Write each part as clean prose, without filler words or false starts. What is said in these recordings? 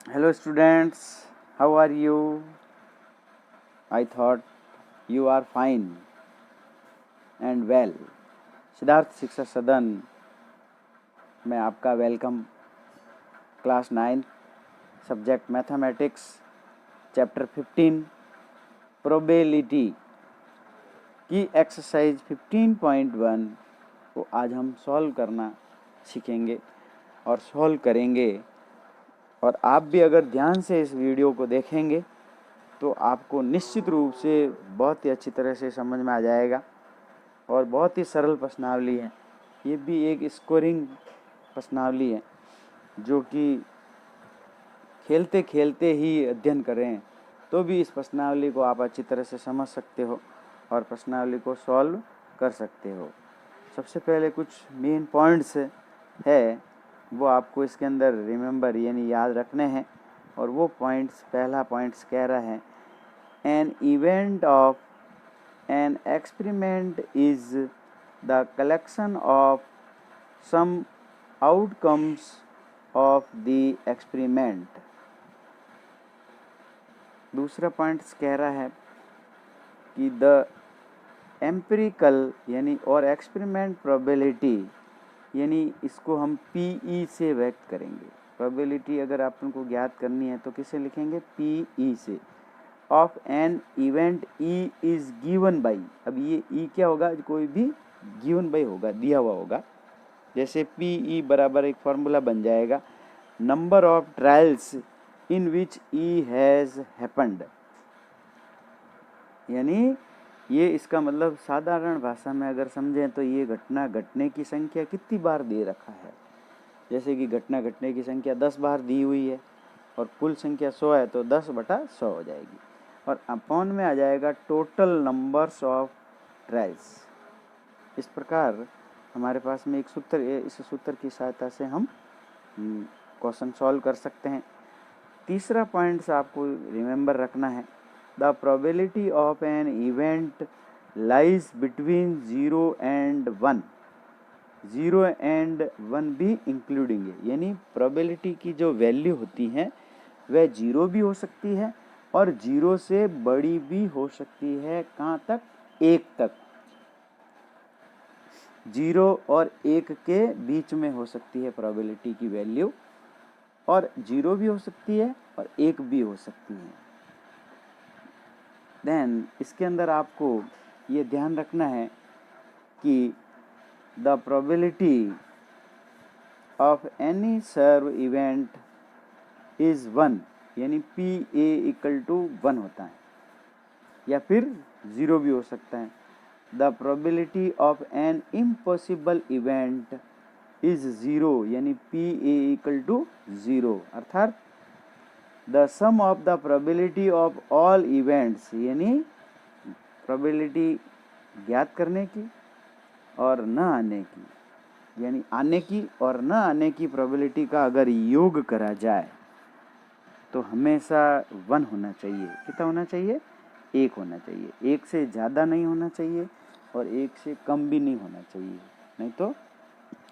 Hello students, how are you? I thought you are fine and well. Siddharth शिक्षा सदन में आपका welcome. Class 9 subject mathematics chapter 15 probability की exercise 15.1 को आज हम सॉल्व करना सीखेंगे और सॉल्व करेंगे। और आप भी अगर ध्यान से इस वीडियो को देखेंगे तो आपको निश्चित रूप से बहुत ही अच्छी तरह से समझ में आ जाएगा। और बहुत ही सरल प्रश्नावली है, ये भी एक स्कोरिंग प्रश्नावली है जो कि खेलते खेलते ही अध्ययन करें तो भी इस प्रश्नावली को आप अच्छी तरह से समझ सकते हो और प्रश्नावली को सॉल्व कर सकते हो। सबसे पहले कुछ मेन पॉइंट्स है वो आपको इसके अंदर रिमेंबर यानी याद रखने हैं। और वो पॉइंट्स, पहला पॉइंट्स कह रहा है an event of an experiment is the collection of some outcomes of the experiment. दूसरा पॉइंट्स कह रहा है कि द एम्पिरिकल यानी और एक्सपेरिमेंट प्रोबेबिलिटी यानी इसको हम पीई से व्यक्त करेंगे। प्रोबेबिलिटी अगर आप उनको ज्ञात करनी है तो किसे लिखेंगे? पीई से। Of an event E is given by. अब ये ई क्या होगा? कोई भी गिवन बाई होगा, दिया हुआ होगा। जैसे पीई बराबर एक फॉर्मूला बन जाएगा number of trials in which E has happened. यानी ये इसका मतलब साधारण भाषा में अगर समझें तो ये घटना घटने की संख्या कितनी बार दे रखा है। जैसे कि घटना घटने की संख्या 10 बार दी हुई है और कुल संख्या 100 है तो 10/100 हो जाएगी। और अपॉन में आ जाएगा टोटल नंबर्स ऑफ ट्रायल्स। इस प्रकार हमारे पास में एक सूत्र है, इस सूत्र की सहायता से हम क्वेश्चन सॉल्व कर सकते हैं। तीसरा पॉइंट्स आपको रिमेंबर रखना है the probability of an event lies between 0 and 1। 0 and 1 भी इंक्लूडिंग है, यानी प्रोबेबिलिटी की जो वैल्यू होती है वह 0 भी हो सकती है और 0 से बड़ी भी हो सकती है। कहाँ तक? 1 तक। 0 और 1 के बीच में हो सकती है प्रोबेबिलिटी की वैल्यू, और 0 भी हो सकती है और 1 भी हो सकती है। देन इसके अंदर आपको ये ध्यान रखना है कि the probability of any sure event is 1, यानी पी ए इक्वल टू 1 होता है, या फिर 0 भी हो सकता है। The probability of an impossible event is 0, यानी पी ए इक्वल टू 0, अर्थात the sum of the probability of all events, यानी प्रोबेबिलिटी ज्ञात करने की और न आने की, यानी आने की और न आने की प्रोबेबिलिटी का अगर योग करा जाए तो हमेशा 1 होना चाहिए। कितना होना चाहिए? 1 होना चाहिए। 1 से ज़्यादा नहीं होना चाहिए और 1 से कम भी नहीं होना चाहिए, नहीं तो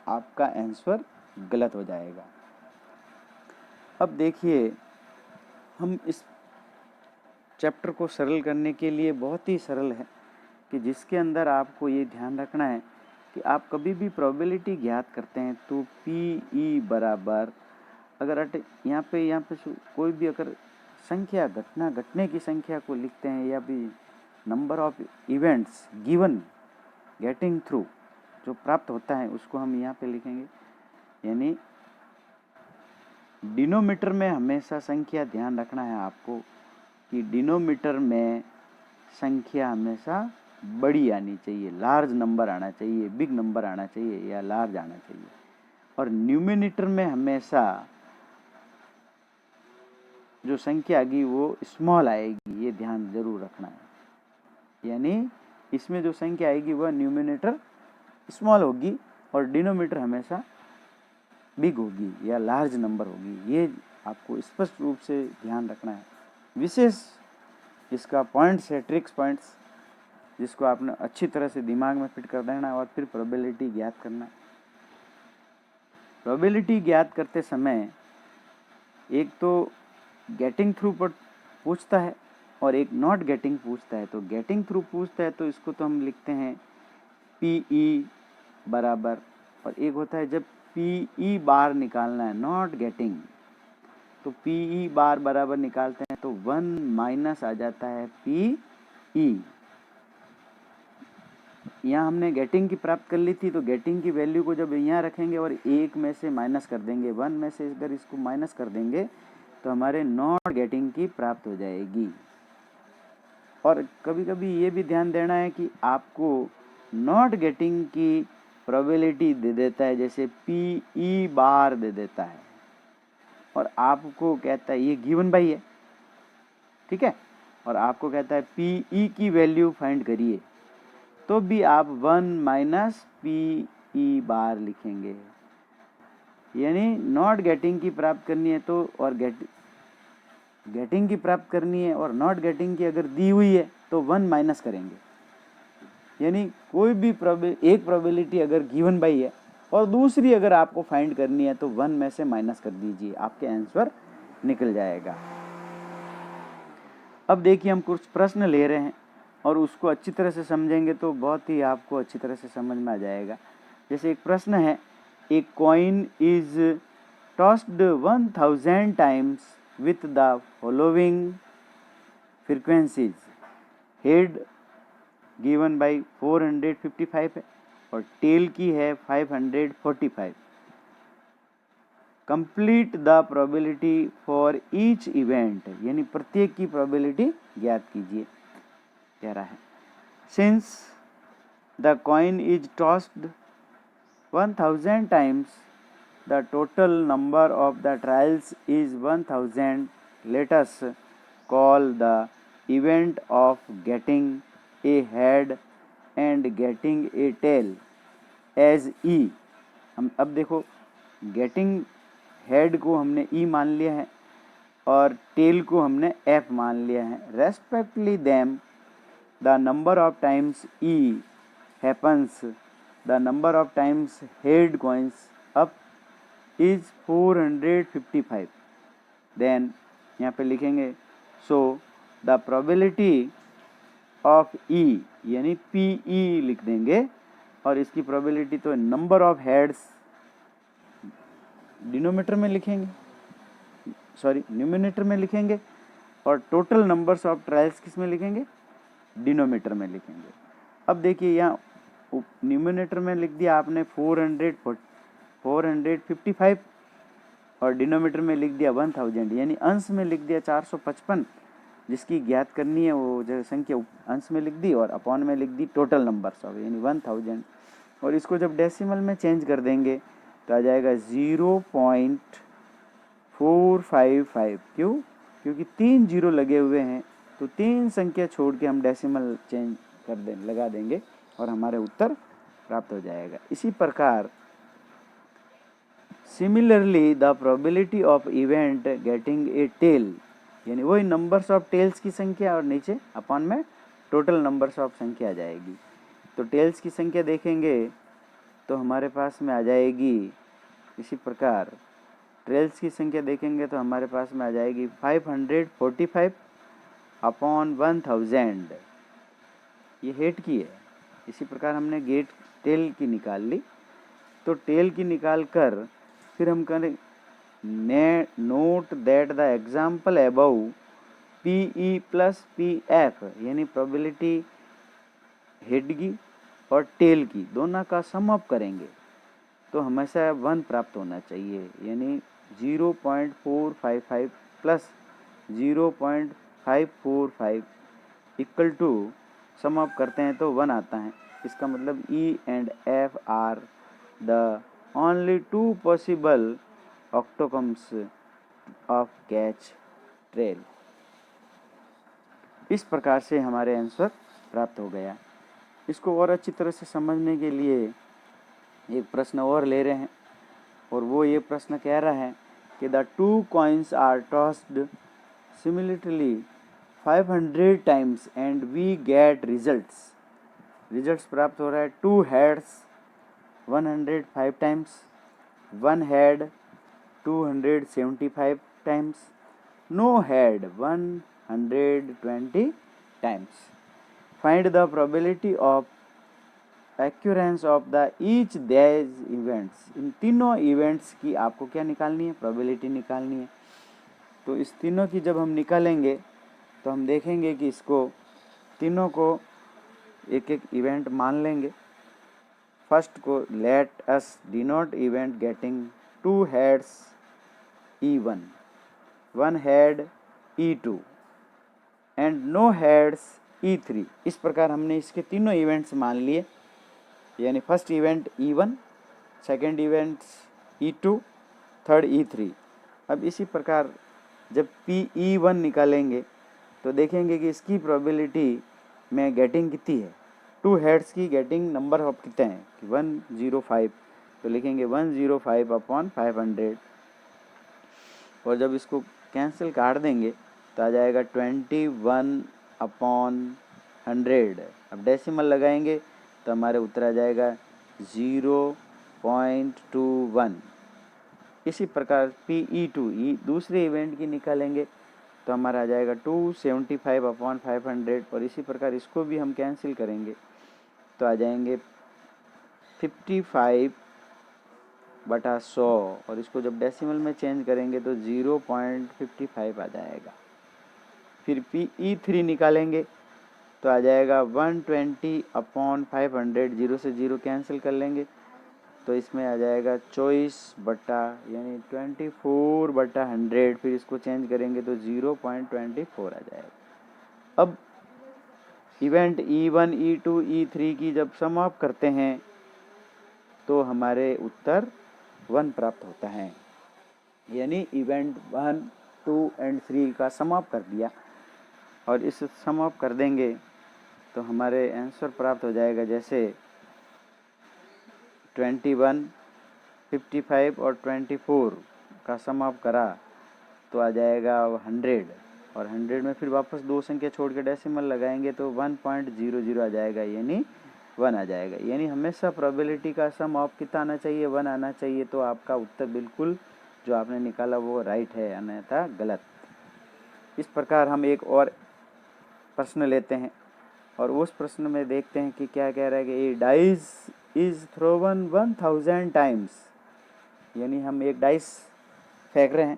आपका आंसर गलत हो जाएगा। अब देखिए, हम इस चैप्टर को सरल करने के लिए बहुत ही सरल है कि जिसके अंदर आपको ये ध्यान रखना है कि आप कभी भी प्रोबेबिलिटी ज्ञात करते हैं तो पी ई बराबर, अगर यहाँ पे कोई भी अगर संख्या, घटना घटने की संख्या को लिखते हैं या भी number of events given getting through, जो प्राप्त होता है उसको हम यहाँ पे लिखेंगे। यानी डिनोमीटर में हमेशा संख्या ध्यान रखना है आपको कि डिनोमीटर में संख्या हमेशा बड़ी आनी चाहिए, लार्ज नंबर आना चाहिए, बिग नंबर आना चाहिए या लार्ज आना चाहिए। और न्यूमिनेटर में हमेशा जो संख्या आएगी वो स्मॉल आएगी, ये ध्यान जरूर रखना है। यानी इसमें जो संख्या आएगी वह न्यूमिनेटर स्मॉल होगी और डिनोमीटर हमेशा बिग होगी या लार्ज नंबर होगी। ये आपको स्पष्ट रूप से ध्यान रखना है। विशेष इसका पॉइंट्स है, ट्रिक्स पॉइंट्स, जिसको आपने अच्छी तरह से दिमाग में फिट कर देना है और फिर प्रोबेबिलिटी ज्ञात करना है। प्रोबेबिलिटी ज्ञात करते समय एक तो गेटिंग थ्रू पर पूछता है और एक नॉट गेटिंग पूछता है। तो गेटिंग थ्रू पूछता है तो इसको तो हम लिखते हैं पी ई बराबर, और एक होता है जब पी ई बार निकालना है नॉट गेटिंग, तो पी ई बार बराबर निकालते हैं तो 1 माइनस आ जाता है पी ई। यहाँ हमने गेटिंग की प्राप्त कर ली थी, तो गेटिंग की वैल्यू को जब यहाँ रखेंगे और एक में से माइनस कर देंगे, 1 में से अगर इसको माइनस कर देंगे तो हमारे नॉट गेटिंग की प्राप्त हो जाएगी। और कभी कभी ये भी ध्यान देना है कि आपको नॉट गेटिंग की प्रोबेबिलिटी दे देता है, जैसे पी ई बार दे देता है और आपको कहता है ये गिवन बाई है, ठीक है, और आपको कहता है पी ई की वैल्यू फाइंड करिए, तो भी आप 1 माइनस पी ई बार लिखेंगे। यानी नॉट गेटिंग की प्राप्त करनी है तो, और गेटिंग की प्राप्त करनी है और नॉट गेटिंग की अगर दी हुई है तो 1 माइनस करेंगे। यानी कोई भी एक प्रोबेबिलिटी अगर गिवन बाई है और दूसरी अगर आपको फाइंड करनी है तो 1 में से माइनस कर दीजिए, आपके आंसर निकल जाएगा। अब देखिए हम कुछ प्रश्न ले रहे हैं और उसको अच्छी तरह से समझेंगे तो बहुत ही आपको अच्छी तरह से समझ में आ जाएगा। जैसे एक प्रश्न है, एक coin is tossed 1000 times with the following frequencies, head given by 455 है और टेल की है 545। Complete the probability for each event, यानी प्रत्येक की प्रोबेबिलिटी ज्ञात कीजिए कह रहा है। Since the coin is tossed 1000 times, the total number of the trials is 1000, let us call the event of getting a head and getting a tail as E. हम अब देखो, गेटिंग हेड को हमने ई मान लिया है और टेल को हमने एफ मान लिया है। Respectively them the number of times E happens, the number of times head coins up is 455। Then यहाँ पे लिखेंगे so the probability of E, यानी पी ई लिख देंगे और इसकी प्रोबेबिलिटी तो नंबर ऑफ हेड्स डिनोमिनेटर में लिखेंगे, न्यूमिनेटर में लिखेंगे, और टोटल नंबर्स ऑफ ट्रायल्स किस में लिखेंगे, डिनोमिनेटर में लिखेंगे। अब देखिए यहाँ न्यूमिनेटर में लिख दिया आपने 455 और डिनोमिनेटर में लिख दिया 1000, यानी अंश में लिख दिया 455, जिसकी ज्ञात करनी है वो जो संख्या अंश में लिख दी और अपॉन में लिख दी टोटल नंबर्स ऑफ, यानी 1000। और इसको जब डेसिमल में चेंज कर देंगे तो आ जाएगा 0.455। क्यों? क्योंकि 3 जीरो लगे हुए हैं, तो 3 संख्या छोड़ के हम डेसिमल चेंज कर लगा देंगे और हमारे उत्तर प्राप्त हो जाएगा। इसी प्रकार similarly the probability of event getting a tail, यानी वही नंबर्स ऑफ टेल्स की संख्या और नीचे अपॉन में टोटल नंबर्स ऑफ संख्या आ जाएगी। तो टेल्स की संख्या देखेंगे तो हमारे पास में आ जाएगी, इसी प्रकार टेल्स की संख्या देखेंगे तो हमारे पास में आ जाएगी 545 अपॉन 1000, ये हेड की है। इसी प्रकार हमने गेट टेल की निकाल ली, तो टेल की निकाल कर फिर हम करें note that the example above P E plus P F, यानी प्रोबेबिलिटी हेड की और टेल की दोनों का सम अप करेंगे तो हमेशा 1 प्राप्त होना चाहिए, यानी 0.455 plus 0.545 equal to sum up करते हैं तो 1 आता है। इसका मतलब E and F are the only 2 possible outcomes of each trial. इस प्रकार से हमारे आंसर प्राप्त हो गया। इसको और अच्छी तरह से समझने के लिए एक प्रश्न और ले रहे हैं और वो ये प्रश्न कह रहा है कि the 2 coins are tossed similarly 500 times and we get results प्राप्त हो रहा है 2 heads 105 times, 1 head 275 times, no head 120 times. Find the probability of occurrence of the each these events. इन तीनों इवेंट्स की आपको क्या निकालनी है, प्रोबेबिलिटी निकालनी है। तो इस तीनों की जब हम निकालेंगे तो हम देखेंगे कि इसको तीनों को एक एक इवेंट मान लेंगे। फर्स्ट को let us denote event getting 2 heads E1, 1 head E2 and no heads E3। इस प्रकार हमने इसके तीनों इवेंट्स मान लिए, यानी first event E1, second event E2, third E3। अब इसी प्रकार जब PE1 निकालेंगे तो देखेंगे कि इसकी प्रोबेबिलिटी में गेटिंग कितनी है। 2 हेड्स की गेटिंग नंबर ऑफ कितने हैं कि 105, तो लिखेंगे 105 अपॉन 500, और जब इसको कैंसिल काट देंगे तो आ जाएगा 21 अपॉन 100। अब डेसिमल लगाएंगे तो हमारे उत्तर आ जाएगा 0.21। इसी प्रकार PE2 दूसरे इवेंट की निकालेंगे तो हमारा आ जाएगा 275 अपॉन 500, और इसी प्रकार इसको भी हम कैंसिल करेंगे तो आ जाएंगे 55/100, और इसको जब डेसिमल में चेंज करेंगे तो 0.55 आ जाएगा। फिर PE3 निकालेंगे तो आ जाएगा 120 अपॉन 500, 0 से 0 कैंसिल कर लेंगे तो इसमें आ जाएगा 24 यानी 24/100। फिर इसको चेंज करेंगे तो 0.24 आ जाएगा। अब इवेंट E1, E2, E3 की जब सम ऑफ करते हैं तो हमारे उत्तर 1 प्राप्त होता है, यानी इवेंट 1, 2 एंड 3 का सम ऑफ कर दिया, और इस सम ऑफ कर देंगे तो हमारे आंसर प्राप्त हो जाएगा। जैसे 21, 55 और 24 का सम ऑफ करा तो आ जाएगा 100, और 100 में फिर वापस 2 संख्या छोड़ के डेसिमल लगाएंगे तो 1.00 आ जाएगा, यानी 1 आ जाएगा। यानी हमेशा प्रोबेबिलिटी का सम ऑफ कितना आना चाहिए, 1 आना चाहिए। तो आपका उत्तर बिल्कुल जो आपने निकाला वो राइट है, अन्यथा गलत। इस प्रकार हम एक और प्रश्न लेते हैं और उस प्रश्न में देखते हैं कि क्या कह रहा है कि डाइस इज थ्रोवन 1000 टाइम्स, यानी हम एक डाइस फेंक रहे हैं,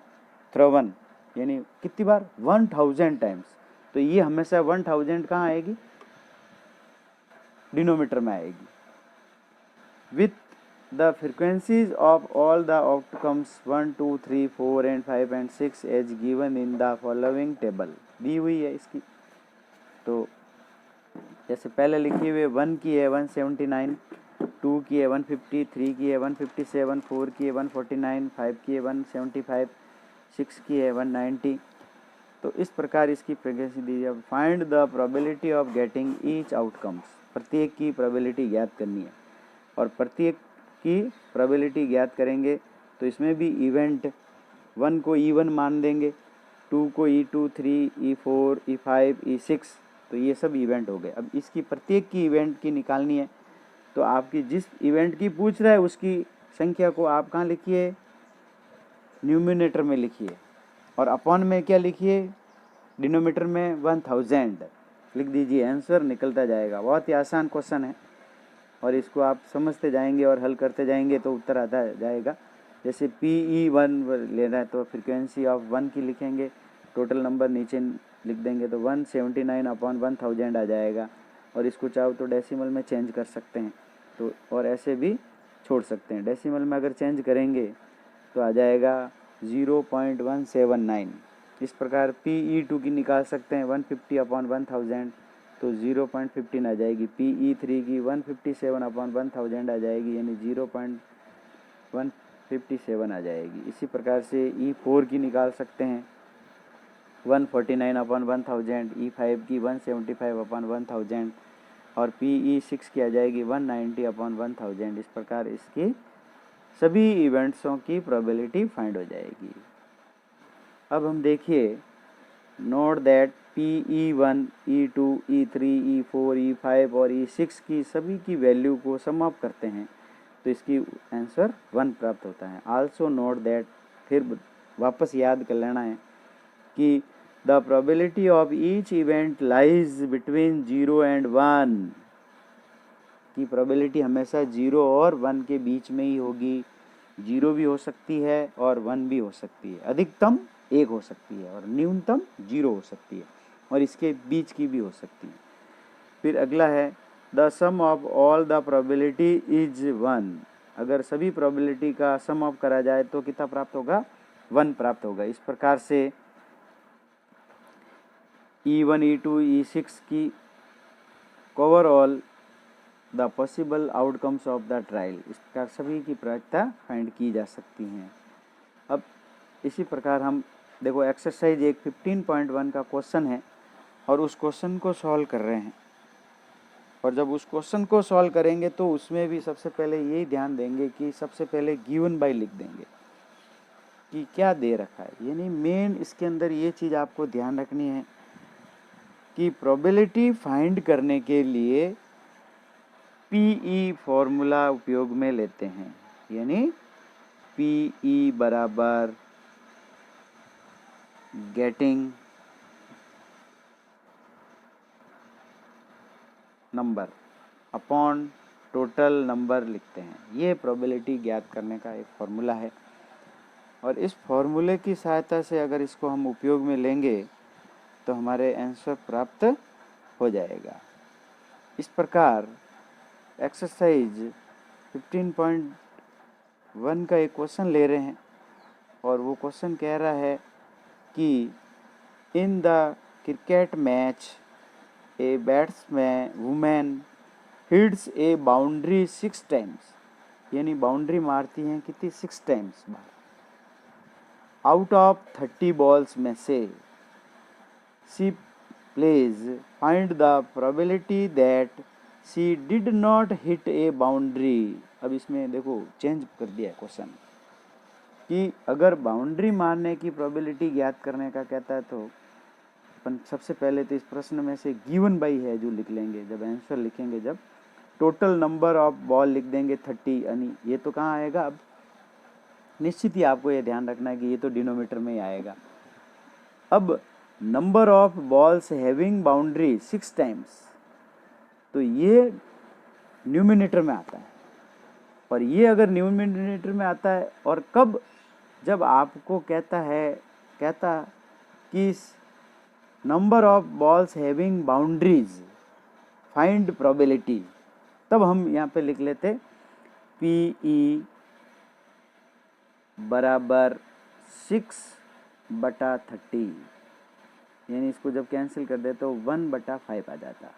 थ्रोवन यानी कितनी बार, 1000 टाइम्स। तो ये हमेशा 1000 कहाँ आएगी, डिनोमीटर में आएगी। With the frequencies of all the outcomes 1, 2, 3, 4 and 5 and 6 as given in the following table, दी हुई है इसकी। तो जैसे पहले लिखी हुई 1 की है 179, 2 की है 150, 3 की है 157, 4 की है 149, 5 की है 175, 6 की है 190। तो इस प्रकार इसकी फ्रीक्वेंसी दी है। Find the probability of getting each outcomes, प्रत्येक की प्रोबेबिलिटी ज्ञात करनी है, और प्रत्येक की प्रोबेबिलिटी ज्ञात करेंगे तो इसमें भी इवेंट 1 को E1 मान देंगे, 2 को E2, 3 E4, E5, E6, तो ये सब इवेंट हो गए। अब इसकी प्रत्येक की इवेंट की निकालनी है, तो आपकी जिस इवेंट की पूछ रहा है उसकी संख्या को आप कहाँ लिखिए, न्यूमिनेटर में लिखिए, और अपॉन में क्या लिखिए, डिनोमीटर में 1000 लिख दीजिए, आंसर निकलता जाएगा। बहुत ही आसान क्वेश्चन है, और इसको आप समझते जाएंगे और हल करते जाएंगे तो उत्तर आता जाएगा। जैसे PE1 लेना है तो फ्रीक्वेंसी ऑफ 1 की लिखेंगे, टोटल नंबर नीचे लिख देंगे तो 179 अपॉन 1000 आ जाएगा, और इसको चाहो तो डेसिमल में चेंज कर सकते हैं, तो और ऐसे भी छोड़ सकते हैं। डेसिमल में अगर चेंज करेंगे तो आ जाएगा 0.179। इस प्रकार PE2 की निकाल सकते हैं 150 अपॉन 1000, तो 0.15 आ जाएगी। PE3 की 157 अपॉन 1000 आ जाएगी, यानी 0.157 आ जाएगी। इसी प्रकार से E4 की निकाल सकते हैं 149 अपॉन 1000, E5 की 175 अपॉन 1000, और PE6 की आ जाएगी 190 अपॉन 1000। इस प्रकार इसकी सभी इवेंट्सों की प्रोबेबिलिटी फाइंड हो जाएगी। अब हम देखिए, note that PE1, E2, E3, E4, E5 और E6 की सभी की वैल्यू को सम अप करते हैं तो इसकी आंसर 1 प्राप्त होता है। आल्सो नोट दैट, फिर वापस याद कर लेना है कि the probability of each event lies between 0 and 1, की प्रोबेबिलिटी हमेशा 0 और 1 के बीच में ही होगी। 0 भी हो सकती है और 1 भी हो सकती है, अधिकतम 1 हो सकती है और न्यूनतम 0 हो सकती है, और इसके बीच की भी हो सकती है। फिर अगला है the sum of all the probability is 1, अगर सभी प्रोबेबिलिटी का सम ऑफ करा जाए तो कितना प्राप्त होगा, 1 प्राप्त होगा। इस प्रकार से E1 E2 E6 की overall the possible outcomes of the trial, इस प्रकार सभी की प्रायिकता फाइंड की जा सकती हैं। अब इसी प्रकार हम देखो एक्सरसाइज एक 15.1 का क्वेश्चन है और उस क्वेश्चन को सॉल्व कर रहे हैं, और जब उस क्वेश्चन को सॉल्व करेंगे तो उसमें भी सबसे पहले यही ध्यान देंगे कि सबसे पहले गिवन बाय लिख देंगे कि क्या दे रखा है। यानी मेन इसके अंदर ये चीज़ आपको ध्यान रखनी है कि प्रोबेबिलिटी फाइंड करने के लिए पीई फॉर्मूला उपयोग में लेते हैं, यानी पीई बराबर getting number upon total number लिखते हैं। ये प्रोबेबिलिटी ज्ञात करने का एक फॉर्मूला है, और इस फॉर्मूले की सहायता से अगर इसको हम उपयोग में लेंगे तो हमारे आंसर प्राप्त हो जाएगा। इस प्रकार एक्सरसाइज 15.1 का एक क्वेश्चन ले रहे हैं, और वो क्वेश्चन कह रहा है कि in the cricket match a batsman women hits a boundary 6 times, यानी बाउंड्री मारती हैं कितनी, 6 टाइम्स बार, आउट ऑफ 30 बॉल्स में से she please find the probability that she did not hit a boundary. अब इसमें देखो चेंज कर दिया है क्वेश्चन कि अगर बाउंड्री मारने की प्रोबेबिलिटी ज्ञात करने का कहता है तो अपन सबसे पहले तो इस प्रश्न में से गिवन बाई है जो लिख लेंगे, जब आंसर लिखेंगे जब टोटल नंबर ऑफ बॉल लिख देंगे 30, यानी ये तो कहाँ आएगा, अब निश्चित ही आपको ये ध्यान रखना है कि ये तो डिनोमीटर में ही आएगा। अब number of balls having boundary 6 times, तो ये न्यूमिनेटर में आता है, और ये अगर न्यूमिनेटर में आता है और कब, जब आपको कहता कि number of balls having boundaries find probability, तब हम यहाँ पे लिख लेते पीई बराबर 6/30, यानी इसको जब कैंसिल कर दे तो 1/5 आ जाता,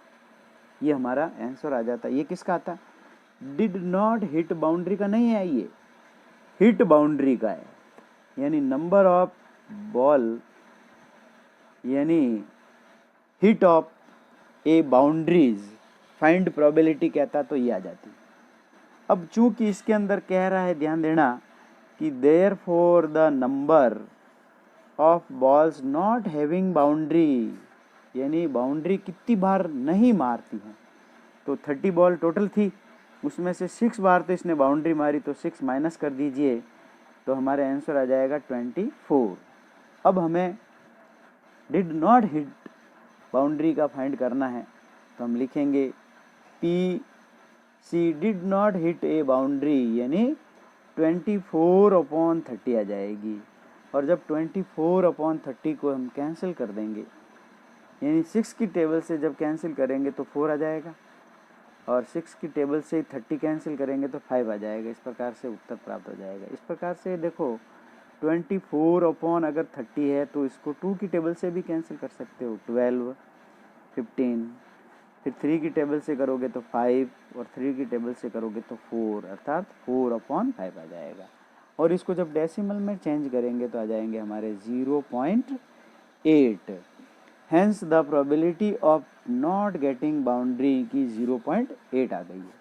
ये हमारा आंसर आ जाता। ये किसका आता, डिड नॉट हिट बाउंड्री का नहीं है, ये हिट बाउंड्री का है, यानी नंबर ऑफ बॉल यानी hit of A boundaries find probability कहता तो ये आ जाती। अब चूंकि इसके अंदर कह रहा है, ध्यान देना कि therefore the number of balls not having boundary, यानी बाउंड्री कितनी बार नहीं मारती है, तो 30 बॉल टोटल थी, उसमें से 6 बार तो इसने बाउंड्री मारी, तो 6 माइनस कर दीजिए तो हमारे आंसर आ जाएगा 24। अब हमें डिड नॉट हिट बाउंड्री का फाइंड करना है, तो हम लिखेंगे P C did not hit a boundary, यानी 24/30 आ जाएगी, और जब 24/30 को हम कैंसिल कर देंगे, यानी 6 की टेबल से जब कैंसिल करेंगे तो 4 आ जाएगा, और 6 की टेबल से 30 कैंसिल करेंगे तो 5 आ जाएगा। इस प्रकार से उत्तर प्राप्त हो जाएगा। इस प्रकार से देखो 24/30 है तो इसको 2 की टेबल से भी कैंसिल कर सकते हो, 12, 15, फिर 3 की टेबल से करोगे तो 5, और 3 की टेबल से करोगे तो 4, अर्थात 4/5 आ जाएगा। और इसको जब डेसिमल में चेंज करेंगे तो आ जाएंगे हमारे 0.8। Hence the probability of not getting boundary की 0.8 आ गई है।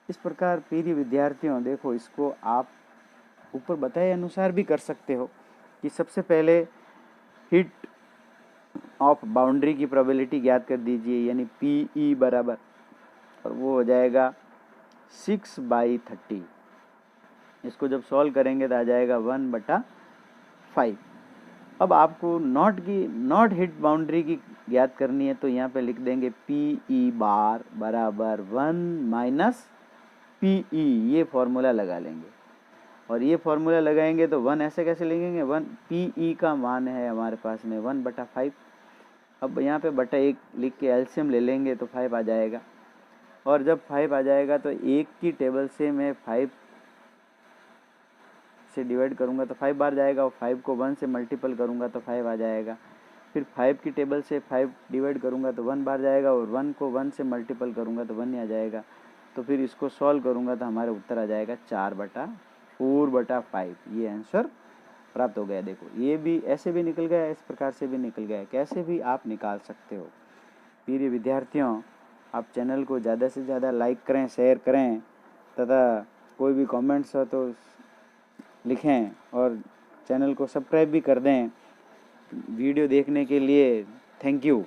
इस प्रकार प्रिय विद्यार्थियों, देखो इसको आप ऊपर बताए अनुसार भी कर सकते हो कि सबसे पहले हिट ऑफ बाउंड्री की प्रोबेबिलिटी ज्ञात कर दीजिए, यानी पीई बराबर, और वो हो जाएगा 6/30। इसको जब सॉल्व करेंगे तो आ जाएगा 1/5। अब आपको नॉट हिट बाउंड्री की ज्ञात करनी है, तो यहाँ पे लिख देंगे पी ई बार बराबर 1 माइनस पी ई, ये फॉर्मूला लगा लेंगे। और ये फॉर्मूला लगाएंगे तो 1 ऐसे कैसे लिखेंगे, 1 पी ई का मान है हमारे पास में 1/5। अब यहाँ पे बटा 1 लिख के एलसीएम ले लेंगे तो 5 आ जाएगा। और जब 5 आ जाएगा तो 1 की टेबल से मैं 5 से डिवाइड करूँगा तो 5 बार जाएगा, और 5 को 1 से मल्टीपल करूँगा तो 5 आ जाएगा। फिर 5 की टेबल से 5 डिवाइड करूँगा तो 1 बार जाएगा, और 1 को 1 से मल्टीपल करूँगा तो 1 ही आ जाएगा। तो फिर इसको सॉल्व करूँगा तो हमारे उत्तर आ जाएगा 4/4/5। ये आंसर प्राप्त हो गया। देखो ये भी ऐसे भी निकल गया, इस प्रकार से भी निकल गया, कैसे भी आप निकाल सकते हो। प्रिय विद्यार्थियों, आप चैनल को ज़्यादा से ज़्यादा लाइक करें, शेयर करें, तथा कोई भी कमेंट्स हो तो लिखें, और चैनल को सब्सक्राइब भी कर दें। वीडियो देखने के लिए थैंक यू।